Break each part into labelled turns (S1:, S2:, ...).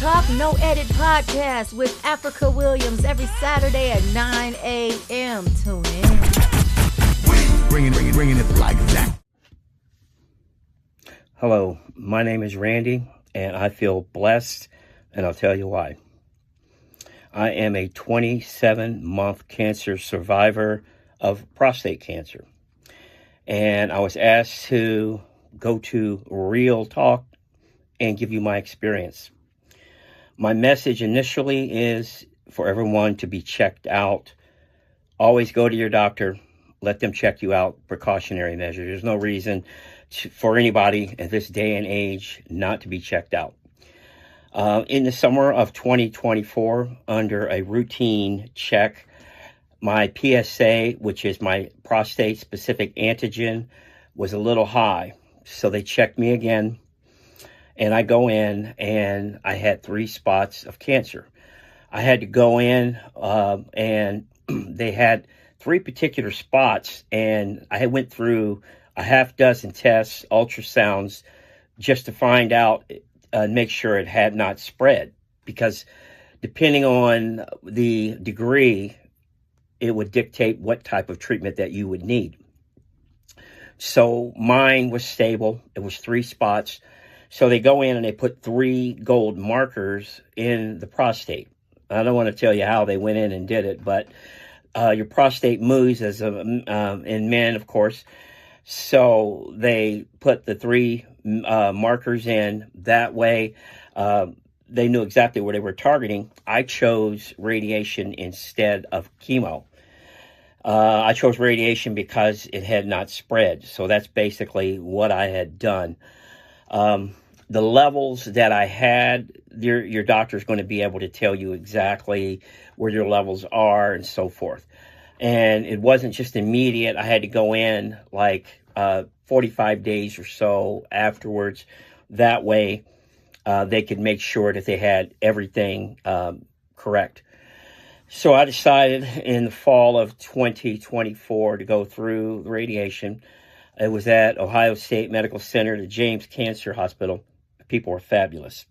S1: Talk No Edit podcast with Africa Williams every Saturday at 9 a.m. Tune in.
S2: Bringing it like that.
S3: Hello, my name is Randy, and I feel blessed, and I'll tell you why. I am a 27-month cancer survivor of prostate cancer, and I was asked to go to Real Talk and give you my experience. My message initially is for everyone to be checked out. Always go to your doctor. Let them check you out. Precautionary measure. There's no reason for anybody in this day and age not to be checked out. In the summer of 2024, under a routine check, my PSA, which is my prostate-specific antigen, was a little high. So they checked me again, and I go in, and I had 3 spots of cancer. I had to go in, and they had 3 particular spots, and I went through a half dozen tests, ultrasounds, just to find out and make sure it had not spread. Because depending on the degree, it would dictate what type of treatment that you would need. So mine was stable. It was 3 spots. So they go in and they put 3 gold markers in the prostate. I don't want to tell you how they went in and did it, but your prostate moves as in men, of course. So they put the 3 markers in. That way, they knew exactly where they were targeting. I chose radiation instead of chemo. I chose radiation because it had not spread. So that's basically what I had done. The levels that I had, your doctor's going to be able to tell you exactly where your levels are and so forth. And it wasn't just immediate. I had to go in like 45 days or so afterwards. That way, they could make sure that they had everything correct. So I decided in the fall of 2024 to go through radiation. It was at Ohio State Medical Center, the James Cancer Hospital. People were fabulous.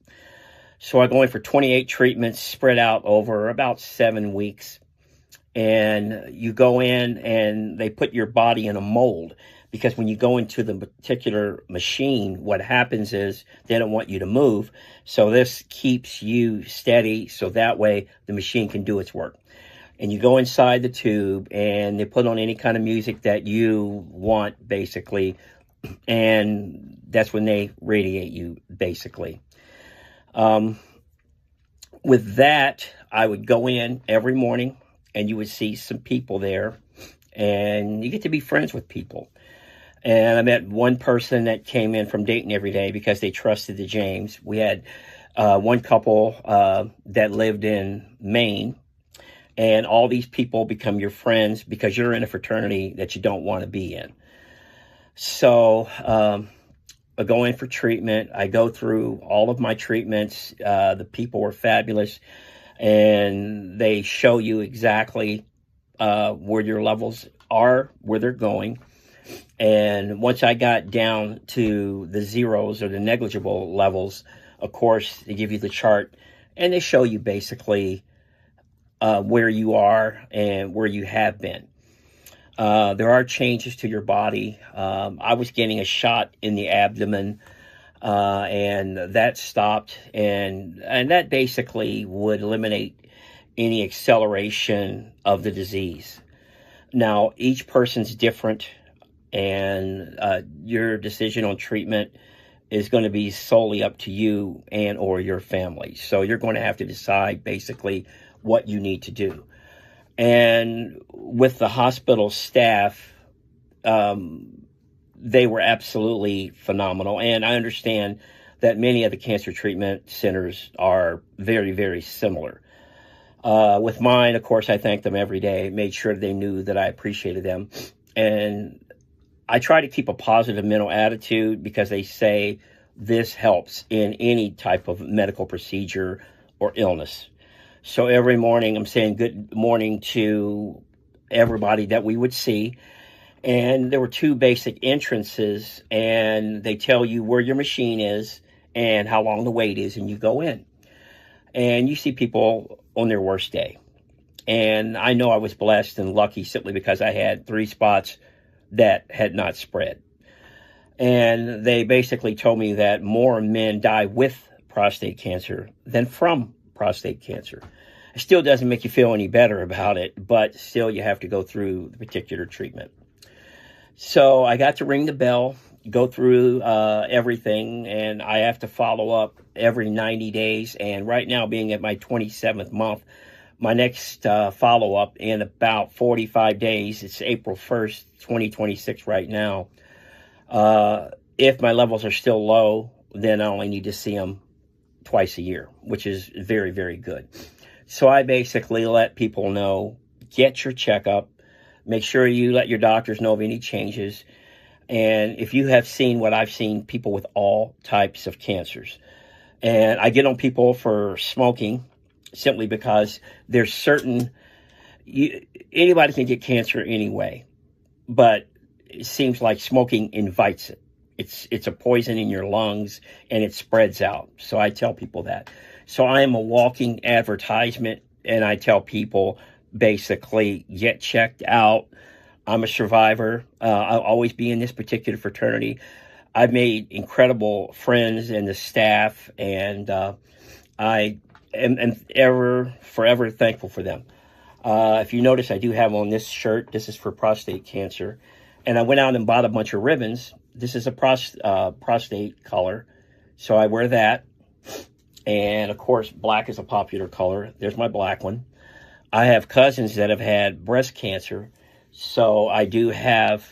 S3: So I go in for 28 treatments spread out over about 7 weeks. And you go in and they put your body in a mold, because when you go into the particular machine, what happens is they don't want you to move. So this keeps you steady, so that way the machine can do its work. And you go inside the tube and they put on any kind of music that you want, basically. And that's when they radiate you, basically. With that, I would go in every morning and you would see some people there, and you get to be friends with people. And I met one person that came in from Dayton every day because they trusted the James. We had one couple that lived in Maine, and all these people become your friends because you're in a fraternity that you don't want to be in. So I go in for treatment. I go through all of my treatments. The people were fabulous, and they show you exactly where your levels are, where they're going. And once I got down to the zeros or the negligible levels, of course, they give you the chart, and they show you basically where you are and where you have been. There are changes to your body. I was getting a shot in the abdomen, and that stopped, and that basically would eliminate any acceleration of the disease. Now, each person's different, and your decision on treatment is going to be solely up to you and or your family. So you're going to have to decide basically what you need to do. And with the hospital staff, they were absolutely phenomenal. And I understand that many of the cancer treatment centers are very, very similar. With mine, of course, I thanked them every day, made sure they knew that I appreciated them. And I try to keep a positive mental attitude because they say this helps in any type of medical procedure or illness. So every morning I'm saying good morning to everybody that we would see. And there were 2 basic entrances, and they tell you where your machine is and how long the wait is, and you go in. and you see people on their worst day. And I know I was blessed and lucky simply because I had 3 spots that had not spread. And they basically told me that more men die with prostate cancer than from prostate cancer. It still doesn't make you feel any better about it, but still you have to go through the particular treatment. So I got to ring the bell, go through everything, and I have to follow up every 90 days. And right now, being at my 27th month, my next follow-up in about 45 days, it's April 1st, 2026 right now. If my levels are still low, then I only need to see them twice a year, which is very, very good. So I basically let people know, get your checkup, make sure you let your doctors know of any changes. And if you have seen what I've seen, people with all types of cancers. And I get on people for smoking simply because there's certain, anybody can get cancer anyway, but it seems like smoking invites it. It's a poison in your lungs and it spreads out. So I tell people that. So I am a walking advertisement, and I tell people basically get checked out. I'm a survivor. I'll always be in this particular fraternity. I've made incredible friends in the staff, and I am forever thankful for them. If you notice, I do have on this shirt. This is for prostate cancer. And I went out and bought a bunch of ribbons. This is a prostate color, so I wear that. And, of course, black is a popular color. There's my black one. I have cousins that have had breast cancer, so I do have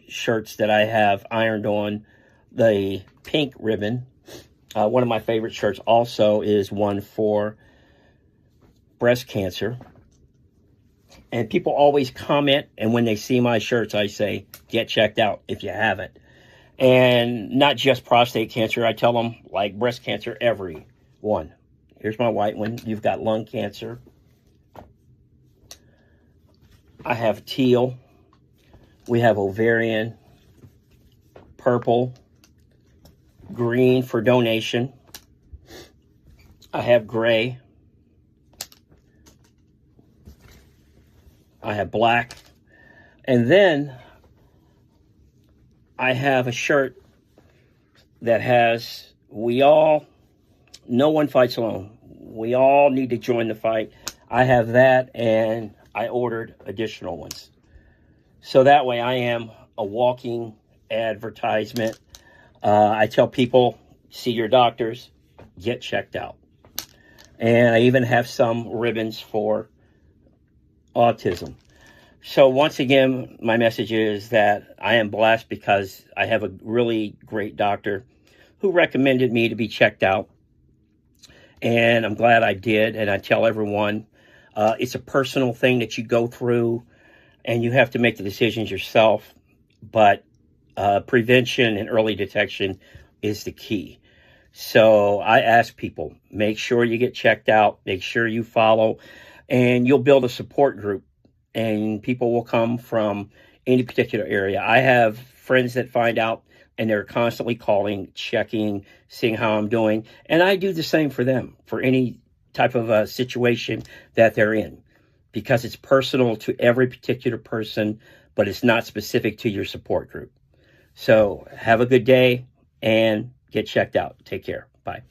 S3: shirts that I have ironed on the pink ribbon. One of my favorite shirts also is one for breast cancer. And people always comment, and when they see my shirts, I say, get checked out if you haven't. And not just prostate cancer. I tell them, like breast cancer, every one. Here's my white one. You've got lung cancer. I have teal. We have ovarian, purple, green for donation. I have gray. I have black. And then I have a shirt that has, no one fights alone. We all need to join the fight. I have that, and I ordered additional ones. So that way I am a walking advertisement. I tell people, see your doctors, get checked out. And I even have some ribbons for autism. So once again, my message is that I am blessed because I have a really great doctor who recommended me to be checked out. And I'm glad I did. And I tell everyone, it's a personal thing that you go through and you have to make the decisions yourself. But prevention and early detection is the key. So I ask people, make sure you get checked out, make sure you follow, and you'll build a support group. And people will come from any particular area. I have friends that find out, and they're constantly calling, checking, seeing how I'm doing. And I do the same for them, for any type of a situation that they're in, because it's personal to every particular person, but it's not specific to your support group. So have a good day and get checked out. Take care. Bye.